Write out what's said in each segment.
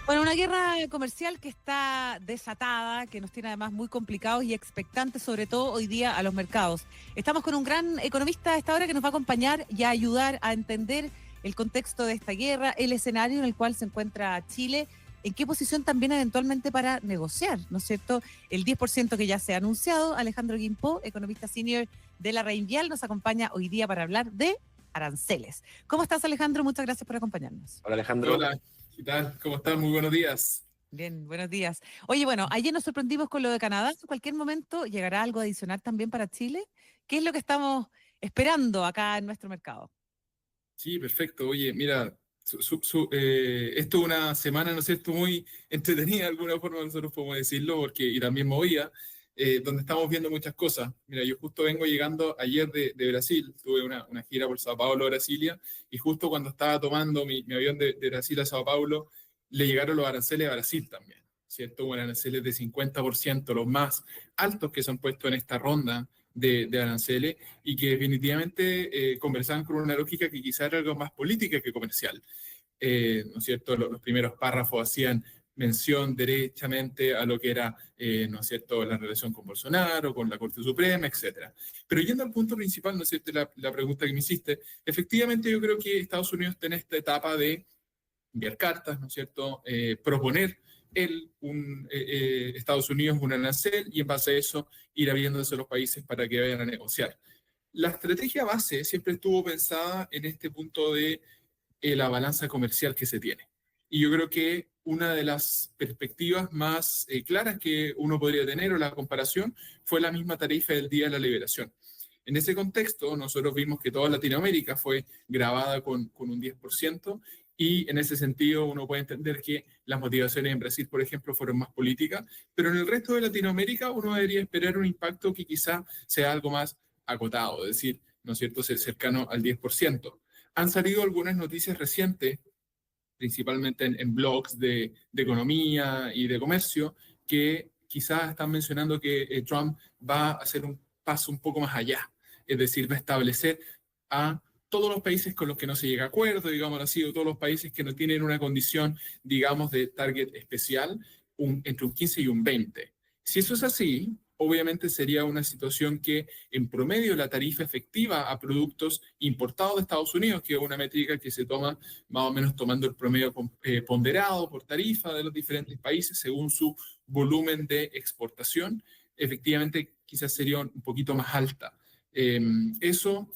Bueno, una guerra comercial que está desatada, que nos tiene además muy complicados y expectantes, sobre todo hoy día a los mercados. Estamos con un gran economista a esta hora que nos va a acompañar y a ayudar a entender el contexto de esta guerra, el escenario en el cual se encuentra Chile, en qué posición también eventualmente para negociar, ¿no es cierto? El 10% que ya se ha anunciado. Alejandro Guimpó, economista senior de la Reinvial, nos acompaña hoy día para hablar de aranceles. ¿Cómo estás, Alejandro? Muchas gracias por acompañarnos. Hola Alejandro. Hola, ¿qué tal? ¿Cómo están? Muy buenos días. Bien, buenos días. Oye, bueno, ayer nos sorprendimos con lo de Canadá. En cualquier momento llegará algo adicional también para Chile. ¿Qué es lo que estamos esperando acá en nuestro mercado? Sí, perfecto. Oye, mira, esto es una semana, ¿no es cierto?, muy entretenida de alguna forma, nosotros podemos decirlo, porque y también movida, donde estamos viendo muchas cosas. Mira, yo justo vengo llegando ayer de Brasil, tuve una gira por Sao Paulo, Brasilia, y justo cuando estaba tomando mi avión de Brasil a Sao Paulo, le llegaron los aranceles a Brasil también, ¿cierto? Bueno, aranceles de 50%, los más altos que se han puesto en esta ronda de aranceles, y que definitivamente conversaban con una lógica que quizá era algo más política que comercial. ¿No es cierto? Los primeros párrafos hacían mención derechamente a lo que era, ¿no es cierto?, la relación con Bolsonaro, con la Corte Suprema, etcétera. Pero yendo al punto principal, ¿no es cierto?, la pregunta que me hiciste, efectivamente yo creo que Estados Unidos está en esta etapa de enviar cartas, ¿no es cierto?, proponer Estados Unidos un arancel y en base a eso ir abriéndose los países para que vayan a negociar. La estrategia base siempre estuvo pensada en este punto de la balanza comercial que se tiene. Y yo creo que una de las perspectivas más claras que uno podría tener, o la comparación, fue la misma tarifa del Día de la Liberación. En ese contexto, nosotros vimos que toda Latinoamérica fue grabada con un 10%, y en ese sentido uno puede entender que las motivaciones en Brasil, por ejemplo, fueron más políticas, pero en el resto de Latinoamérica uno debería esperar un impacto que quizá sea algo más acotado, es decir, ¿no es cierto?, cercano al 10%. Han salido algunas noticias recientes, principalmente en blogs de economía y de comercio, que quizás están mencionando que Trump va a hacer un paso un poco más allá, es decir, va a establecer a todos los países con los que no se llega a acuerdo, digamos así, o todos los países que no tienen una condición, digamos, de target especial, entre un 15 y un 20. Si eso es así, obviamente sería una situación que en promedio la tarifa efectiva a productos importados de Estados Unidos, que es una métrica que se toma más o menos tomando el promedio ponderado por tarifa de los diferentes países según su volumen de exportación, efectivamente quizás sería un poquito más alta. Eso,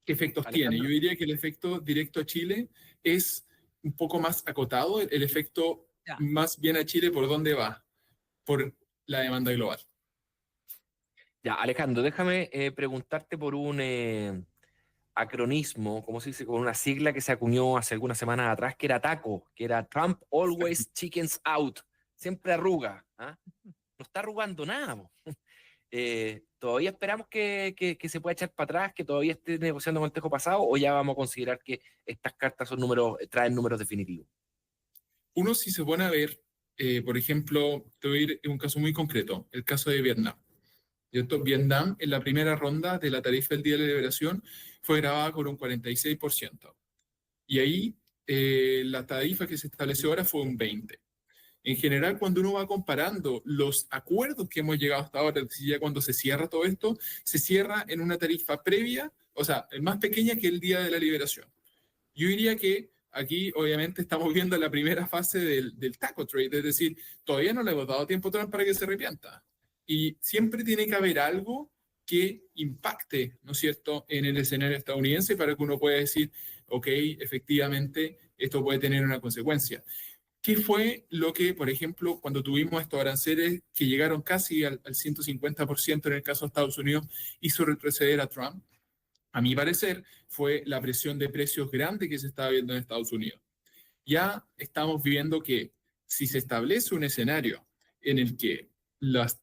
¿qué efectos tiene? Yo diría que el efecto directo a Chile es un poco más acotado, el efecto más bien a Chile, ¿por dónde va? Por la demanda global. Ya, Alejandro, déjame preguntarte por un acronismo, ¿cómo se dice? Con una sigla que se acuñó hace algunas semanas atrás, que era TACO, que era Trump Always Chickens Out, siempre arruga, ¿ah? No está arrugando nada. ¿Todavía esperamos que se pueda echar para atrás, que todavía esté negociando con el tejo pasado, o ya vamos a considerar que estas cartas son números, traen números definitivos? Uno, si se pone a ver, por ejemplo, te voy a ir en un caso muy concreto, el caso de Vietnam. ¿Cierto? Vietnam, en la primera ronda de la tarifa del Día de la Liberación, fue grabada con un 46%. Y ahí la tarifa que se estableció ahora fue un 20%. En general, cuando uno va comparando los acuerdos que hemos llegado hasta ahora, es decir, ya cuando se cierra todo esto, se cierra en una tarifa previa, o sea, más pequeña que el Día de la Liberación. Yo diría que aquí, obviamente, estamos viendo la primera fase del taco trade, es decir, todavía no le hemos dado tiempo a Trump para que se arrepienta. Y siempre tiene que haber algo que impacte, ¿no es cierto?, en el escenario estadounidense para que uno pueda decir, ok, efectivamente, esto puede tener una consecuencia. ¿Qué fue lo que, por ejemplo, cuando tuvimos estos aranceles que llegaron casi al 150% en el caso de Estados Unidos, hizo retroceder a Trump? A mi parecer, fue la presión de precios grande que se estaba viendo en Estados Unidos. Ya estamos viendo que si se establece un escenario en el que los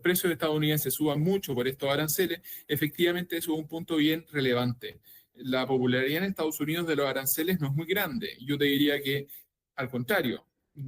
precios estadounidenses suban mucho por estos aranceles, efectivamente eso es un punto bien relevante. La popularidad en Estados Unidos de los aranceles no es muy grande. Yo te diría que, al contrario,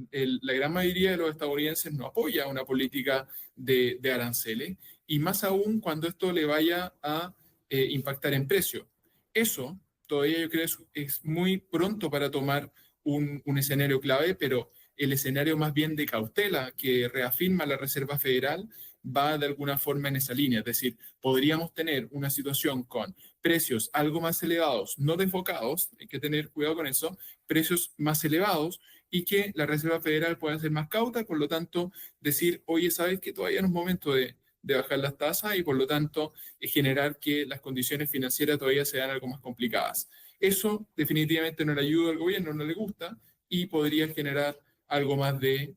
la gran mayoría de los estadounidenses no apoya una política de aranceles, y más aún cuando esto le vaya a impactar en precio. Eso todavía yo creo es muy pronto para tomar un escenario clave, pero el escenario más bien de cautela que reafirma la Reserva Federal va de alguna forma en esa línea. Es decir, podríamos tener una situación con precios algo más elevados, no desbocados, hay que tener cuidado con eso, precios más elevados y que la Reserva Federal pueda ser más cauta, por lo tanto, decir, oye, sabes que todavía no es momento de bajar las tasas y por lo tanto generar que las condiciones financieras todavía sean algo más complicadas. Eso definitivamente no le ayuda al gobierno, no le gusta y podría generar algo más de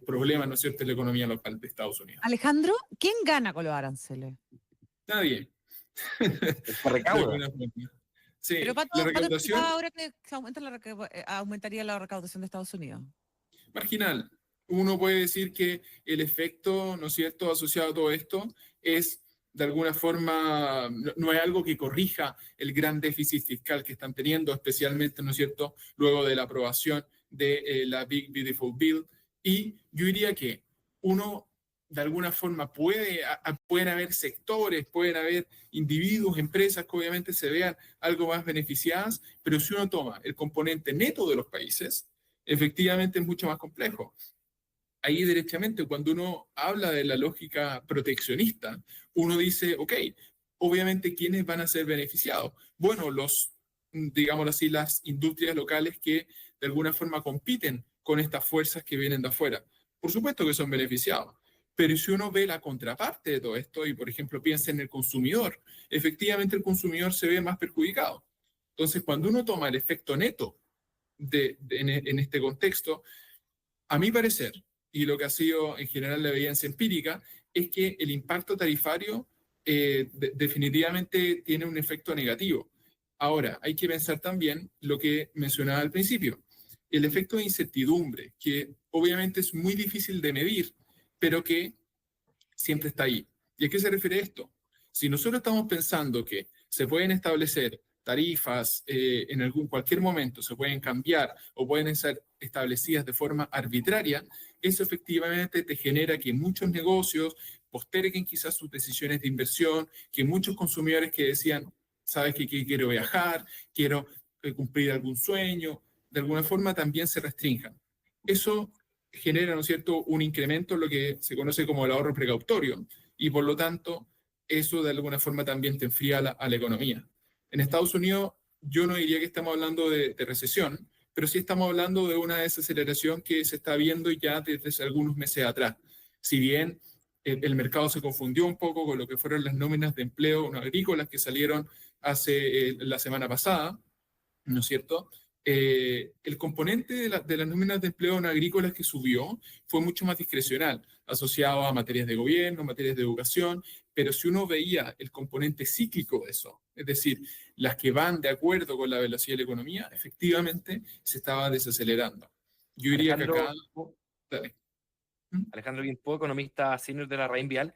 problemas, ¿no es cierto?, en la economía local de Estados Unidos. Alejandro, ¿quién gana con los aranceles? Nadie. El que De recauda. alguna forma. Sí, Pero la recaudación ahora que se aumenta aumentaría la recaudación de Estados Unidos. marginal. Uno puede decir que el efecto, ¿no es cierto?, asociado a todo esto es de alguna forma, no es algo que corrija el gran déficit fiscal que están teniendo, especialmente, ¿no es cierto?, luego de la aprobación de la Big Beautiful Bill. Y yo diría que uno, de alguna forma, pueden haber sectores, pueden haber individuos, empresas que obviamente se vean algo más beneficiadas, pero si uno toma el componente neto de los países, efectivamente es mucho más complejo. Ahí derechamente, cuando uno habla de la lógica proteccionista, uno dice, ok, obviamente, ¿quiénes van a ser beneficiados? Bueno, digámoslo así, las industrias locales que de alguna forma compiten con estas fuerzas que vienen de afuera. Por supuesto que son beneficiados, pero si uno ve la contraparte de todo esto y, por ejemplo, piensa en el consumidor, efectivamente el consumidor se ve más perjudicado. Entonces, cuando uno toma el efecto neto en este contexto, a mi parecer, y lo que ha sido en general la evidencia empírica, es que el impacto tarifario definitivamente tiene un efecto negativo. Ahora, hay que pensar también lo que mencionaba al principio, el efecto de incertidumbre, que obviamente es muy difícil de medir, pero que siempre está ahí. ¿Y a qué se refiere esto? Si nosotros estamos pensando que se pueden establecer tarifas en cualquier momento, se pueden cambiar o pueden ser establecidas de forma arbitraria, eso efectivamente te genera que muchos negocios posterguen quizás sus decisiones de inversión, que muchos consumidores que decían, sabes que quiero viajar, quiero cumplir algún sueño, de alguna forma también se restrinjan. Eso genera, ¿no es cierto?, un incremento en lo que se conoce como el ahorro precautorio y por lo tanto eso de alguna forma también te enfría a la economía. En Estados Unidos yo no diría que estamos hablando de recesión, pero sí estamos hablando de una desaceleración que se está viendo ya desde algunos meses atrás. Si bien el mercado se confundió un poco con lo que fueron las nóminas de empleo no agrícolas que salieron la semana pasada, ¿no es cierto? El componente de las nóminas de empleo no agrícolas que subió fue mucho más discrecional, asociado a materias de gobierno, materias de educación, pero si uno veía el componente cíclico de eso, es decir, las que van de acuerdo con la velocidad de la economía, efectivamente se estaba desacelerando. Yo diría que acá... Dale. Alejandro Guimpo, economista senior de la Raín Vial.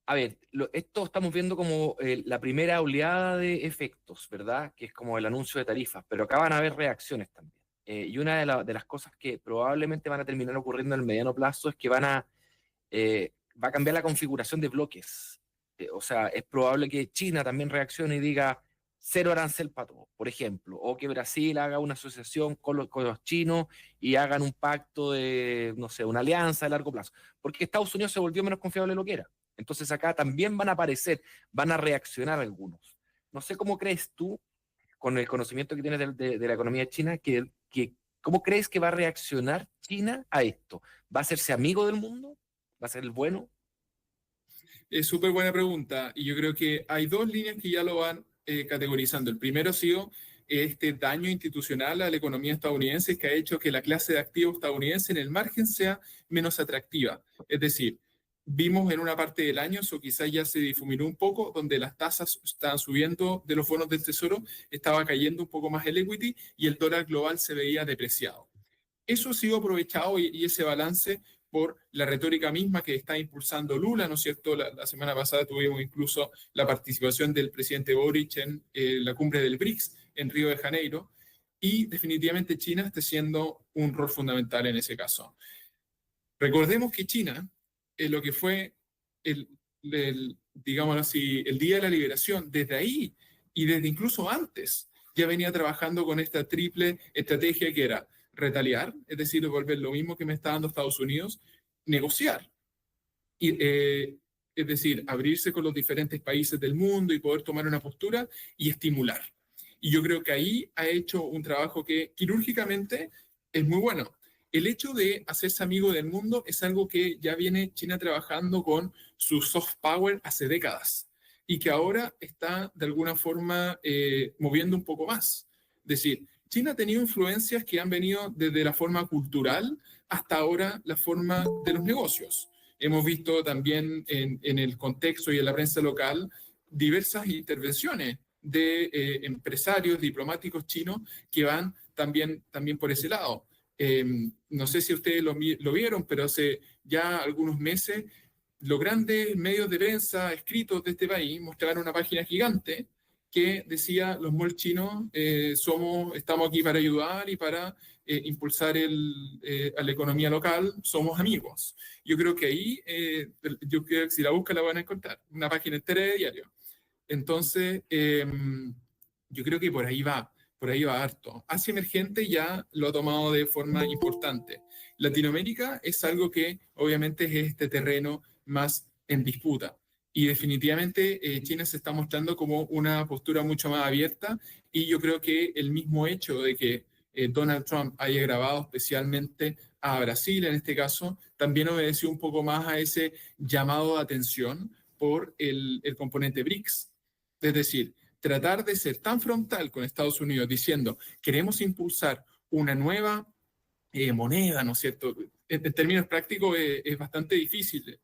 A ver, esto estamos viendo como la primera oleada de efectos, ¿verdad? Que es como el anuncio de tarifas, pero acá van a haber reacciones también. Y una de las cosas que probablemente van a terminar ocurriendo en el mediano plazo es que va a cambiar la configuración de bloques. O sea, es probable que China también reaccione y diga cero arancel para todo, por ejemplo, o que Brasil haga una asociación con los chinos y hagan un pacto de, no sé, una alianza de largo plazo, porque Estados Unidos se volvió menos confiable de lo que era. Entonces acá también van a aparecer, van a reaccionar algunos. No sé cómo crees tú, con el conocimiento que tienes de la economía china, ¿cómo crees que va a reaccionar China a esto? ¿Va a hacerse amigo del mundo? ¿Va a ser el bueno? Es súper buena pregunta y yo creo que hay dos líneas que ya lo van categorizando. El primero ha sido este daño institucional a la economía estadounidense que ha hecho que la clase de activos estadounidense en el margen sea menos atractiva. Es decir, vimos en una parte del año, eso quizás ya se difuminó un poco, donde las tasas estaban subiendo de los bonos del tesoro, estaba cayendo un poco más el equity y el dólar global se veía depreciado. Eso ha sido aprovechado y ese balance por la retórica misma que está impulsando Lula, ¿no es cierto? La semana pasada tuvimos incluso la participación del presidente Boric en la cumbre del BRICS en Río de Janeiro, y definitivamente China está haciendo un rol fundamental en ese caso. Recordemos que China, lo que fue digámoslo así, el Día de la Liberación, desde ahí y desde incluso antes, ya venía trabajando con esta triple estrategia que era retaliar, es decir, devolver lo mismo que me está dando Estados Unidos, negociar. Y, es decir, abrirse con los diferentes países del mundo y poder tomar una postura y estimular. Y yo creo que ahí ha hecho un trabajo que quirúrgicamente es muy bueno. El hecho de hacerse amigo del mundo es algo que ya viene China trabajando con su soft power hace décadas y que ahora está de alguna forma moviendo un poco más. Es decir, China ha tenido influencias que han venido desde la forma cultural hasta ahora la forma de los negocios. Hemos visto también en el contexto y en la prensa local diversas intervenciones de empresarios diplomáticos chinos que van también por ese lado. No sé si ustedes lo vieron, pero hace ya algunos meses los grandes medios de prensa escritos de este país mostraron una página gigante que decía: los malls chinos estamos aquí para ayudar y para impulsar a la economía local, somos amigos. Yo creo que ahí, yo creo que si la buscan la van a encontrar, una página entera de diario. Entonces, yo creo que por ahí va harto. Asia emergente ya lo ha tomado de forma importante. Latinoamérica es algo que obviamente es este terreno más en disputa. Y definitivamente China se está mostrando como una postura mucho más abierta y yo creo que el mismo hecho de que Donald Trump haya grabado especialmente a Brasil, en este caso, también obedeció un poco más a ese llamado de atención por el componente BRICS. Es decir, tratar de ser tan frontal con Estados Unidos diciendo queremos impulsar una nueva moneda, ¿no es cierto? En términos prácticos es bastante difícil,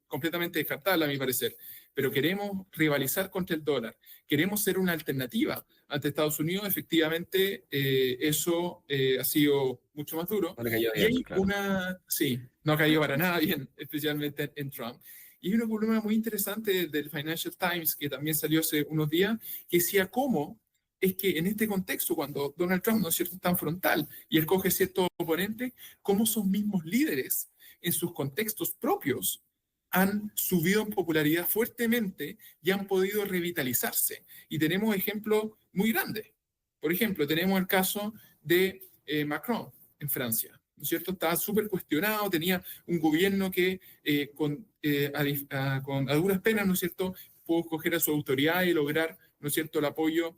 completamente descartable a mi parecer, pero queremos rivalizar contra el dólar, queremos ser una alternativa ante Estados Unidos, efectivamente eso ha sido mucho más duro. No le cayó Y hay bien, claro. sí, no ha caído para nada bien, especialmente en Trump. Y hay una columna muy interesante del Financial Times que también salió hace unos días, que decía cómo es que en este contexto, cuando Donald Trump, ¿no es cierto?, es tan frontal y escoge ciertos oponentes, cómo esos mismos líderes en sus contextos propios han subido en popularidad fuertemente y han podido revitalizarse. Y tenemos ejemplos muy grandes. Por ejemplo, tenemos el caso de Macron en Francia, ¿no es cierto? Estaba súper cuestionado, tenía un gobierno que a duras penas, ¿no es cierto?, pudo escoger a su autoridad y lograr, ¿no es cierto?, el apoyo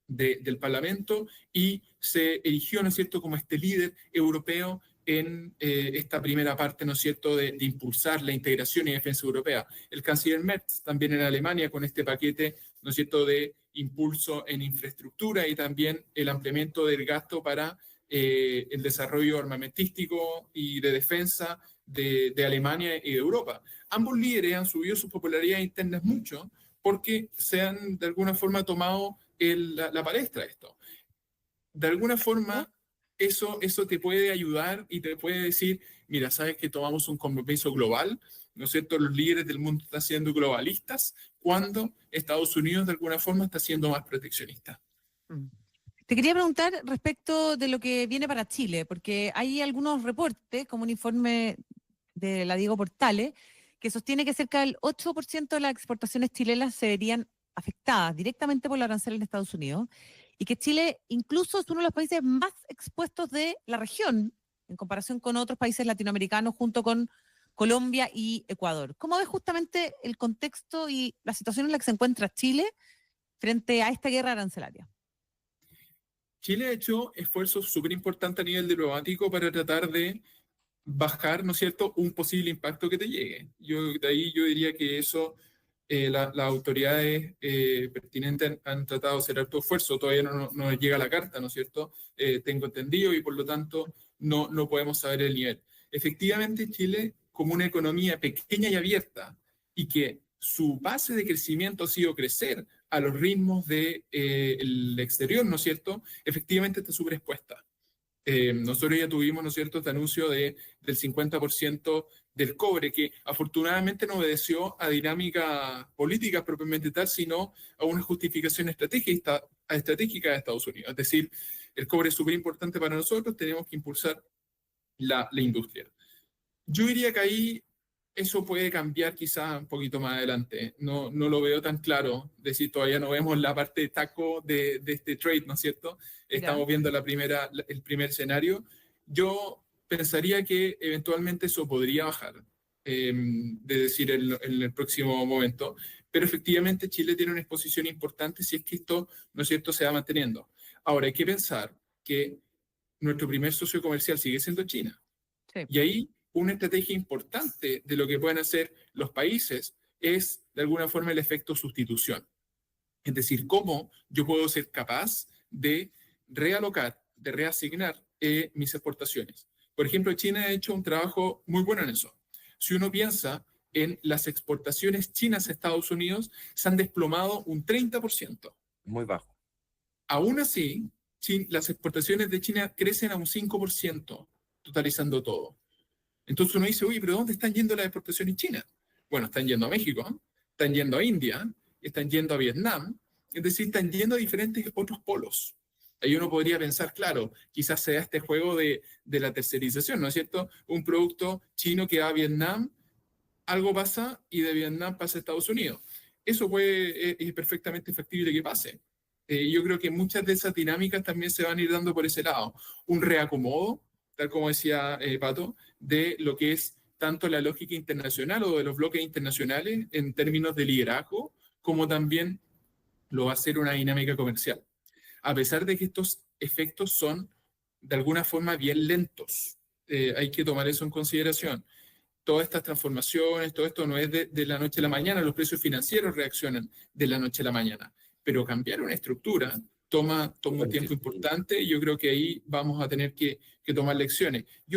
del Parlamento y se erigió, ¿no es cierto?, como este líder europeo en esta primera parte, ¿no es cierto?, de impulsar la integración y defensa europea. El canciller Merz también en Alemania con este paquete, ¿no es cierto?, de impulso en infraestructura y también el ampliamiento del gasto para el desarrollo armamentístico y de defensa de Alemania y de Europa. Ambos líderes han subido sus popularidades internas mucho porque se han de alguna forma tomado la palestra de esto. De alguna forma, eso te puede ayudar y te puede decir, mira, sabes que tomamos un compromiso global, ¿no es cierto? Los líderes del mundo están siendo globalistas cuando Estados Unidos de alguna forma está siendo más proteccionista. Te quería preguntar respecto de lo que viene para Chile, porque hay algunos reportes, como un informe de la Diego Portales, que sostiene que cerca del 8% de las exportaciones chilenas se verían afectadas directamente por la arancel en Estados Unidos y que Chile incluso es uno de los países más expuestos de la región en comparación con otros países latinoamericanos junto con Colombia y Ecuador. ¿Cómo ves justamente el contexto y la situación en la que se encuentra Chile frente a esta guerra arancelaria? Chile ha hecho esfuerzos súper importantes a nivel diplomático para tratar de bajar, ¿no es cierto?, un posible impacto que te llegue. De ahí yo diría que eso las autoridades pertinentes han tratado de hacer harto esfuerzo. Todavía no llega la carta, ¿no es cierto? Tengo entendido y por lo tanto no podemos saber el nivel. Efectivamente, Chile, como una economía pequeña y abierta y que su base de crecimiento ha sido crecer a los ritmos del exterior, ¿no es cierto? Efectivamente está súper expuesta. Nosotros ya tuvimos, ¿no es cierto?, este anuncio del 50% del cobre, que afortunadamente no obedeció a dinámicas políticas propiamente tal, sino a una justificación estratégica de Estados Unidos. Es decir, el cobre es súper importante para nosotros, tenemos que impulsar la industria. Yo diría que ahí eso puede cambiar quizá un poquito más adelante. No lo veo tan claro. Es decir, todavía no vemos la parte de taco de este trade, ¿no es cierto? Estamos viendo el primer escenario, yo pensaría que eventualmente eso podría bajar, de decir en el próximo momento, pero efectivamente Chile tiene una exposición importante si es que esto, ¿no es cierto?, se va manteniendo. Ahora, hay que pensar que nuestro primer socio comercial sigue siendo China. Sí. Y ahí una estrategia importante de lo que pueden hacer los países es, de alguna forma, el efecto sustitución. Es decir, cómo yo puedo ser capaz de realocar, de reasignar mis exportaciones. Por ejemplo, China ha hecho un trabajo muy bueno en eso. Si uno piensa en las exportaciones chinas a Estados Unidos, se han desplomado un 30%. Muy bajo. Aún así, las exportaciones de China crecen a un 5%, totalizando todo. Entonces uno dice, oye, pero ¿dónde están yendo las exportaciones chinas? Bueno, están yendo a México, están yendo a India, están yendo a Vietnam, es decir, están yendo a diferentes otros polos. Ahí uno podría pensar, claro, quizás sea este juego de la tercerización, ¿no es cierto? Un producto chino que va a Vietnam, algo pasa y de Vietnam pasa a Estados Unidos. Eso es perfectamente factible que pase. Yo creo que muchas de esas dinámicas también se van a ir dando por ese lado. Un reacomodo, tal como decía Pato, de lo que es tanto la lógica internacional o de los bloques internacionales en términos de liderazgo, como también lo va a ser una dinámica comercial. A pesar de que estos efectos son de alguna forma bien lentos, hay que tomar eso en consideración. Todas estas transformaciones, todo esto no es de la noche a la mañana, los precios financieros reaccionan de la noche a la mañana, pero cambiar una estructura toma un tiempo importante y yo creo que ahí vamos a tener que tomar lecciones. Y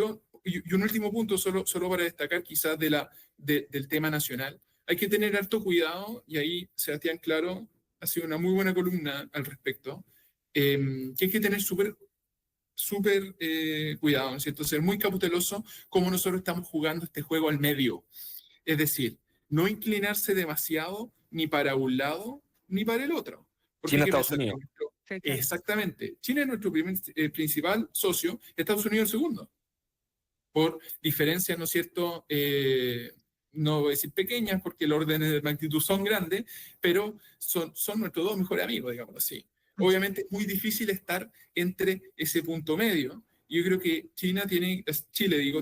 un último punto, solo para destacar quizás del tema nacional, hay que tener harto cuidado, y ahí Sebastián Claro ha sido una muy buena columna al respecto, que hay que tener súper cuidado, ¿no es cierto? Ser muy cauteloso como nosotros estamos jugando este juego al medio. Es decir, no inclinarse demasiado ni para un lado ni para el otro. Porque China, Estados Unidos. Exactamente. China es nuestro principal socio, Estados Unidos el segundo. Por diferencias, ¿no es cierto? No voy a decir pequeñas porque los órdenes de magnitud son grandes, pero son nuestros dos mejores amigos, digamos así. Obviamente es muy difícil estar entre ese punto medio. Yo creo que Chile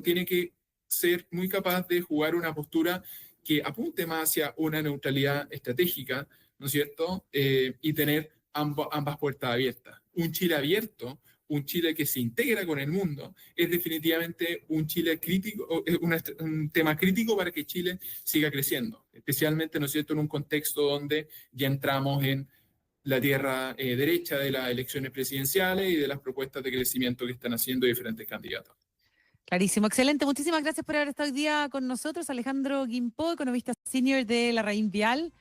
tiene que ser muy capaz de jugar una postura que apunte más hacia una neutralidad estratégica, ¿no es cierto? Y tener ambas puertas abiertas. Un Chile abierto, un Chile que se integra con el mundo, es definitivamente un Chile crítico, un tema crítico para que Chile siga creciendo, especialmente, ¿no es cierto?, en un contexto donde ya entramos en la tierra derecha de las elecciones presidenciales y de las propuestas de crecimiento que están haciendo diferentes candidatos. Clarísimo, excelente. Muchísimas gracias por haber estado hoy día con nosotros, Alejandro Guimpó, economista senior de La Raín Vial.